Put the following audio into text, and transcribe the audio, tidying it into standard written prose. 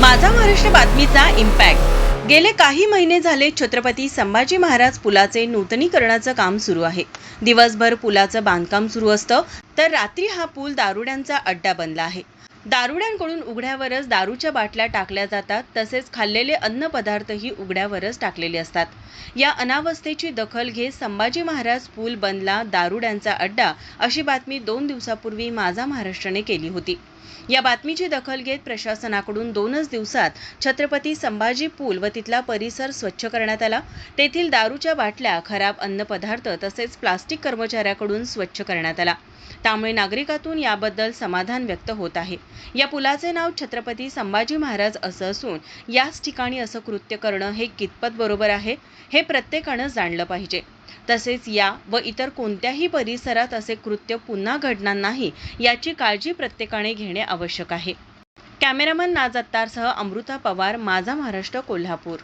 माझा महाराष्ट्र बातमीचा इम्पॅक्ट। गेले काही महिने झाले छत्रपती संभाजी महाराज पुलाचे नूतनीकरणाचं काम सुरू आहे। दिवसभर पुलाचं बांधकाम सुरू असतं, तर रात्री हा पूल दारुड्यांचा अड्डा बनला आहे। दारुड्यांकडून उघड्यावरच दारूच्या बाटल्या टाकल्या जातात, तसेच खाल्लेले अन्न पदार्थही उघड्यावरच टाकलेले असतात। या अनावस्थेची दखल घेत संभाजी महाराज पूल बनला दारुड्यांचा अड्डा अशी बातमी 2 दिवसापूर्वी माझा महाराष्ट्राने केली होती। या बातमीची दखल घेत प्रशासनाकडून 2च दिवसात छत्रपती संभाजी पूल व तिथला परिसर स्वच्छ करण्यात आला। तेथील दारूच्या बाटल्या, खराब अन्नपदार्थ तसेच प्लास्टिक कर्मचाऱ्याकडून स्वच्छ करण्यात आला। त्यामुळे नागरिकातून याबद्दल समाधान व्यक्त होत आहे। या पुलाचे नाव छत्रपती संभाजी महाराज असं असून याच ठिकाणी असं कृत्य करणं हे कितपत बरोबर आहे, हे प्रत्येकानं जाणलं पाहिजे। तसेच या व इतर कोणत्याही परिसरात असे कृत्य पुन्हा घडणार नाही याची काळजी प्रत्येकाने घेणे आवश्यक आहे। कॅमेरामन नाज अत्तारसह अमृता पवार, माझा महाराष्ट्र, कोल्हापूर।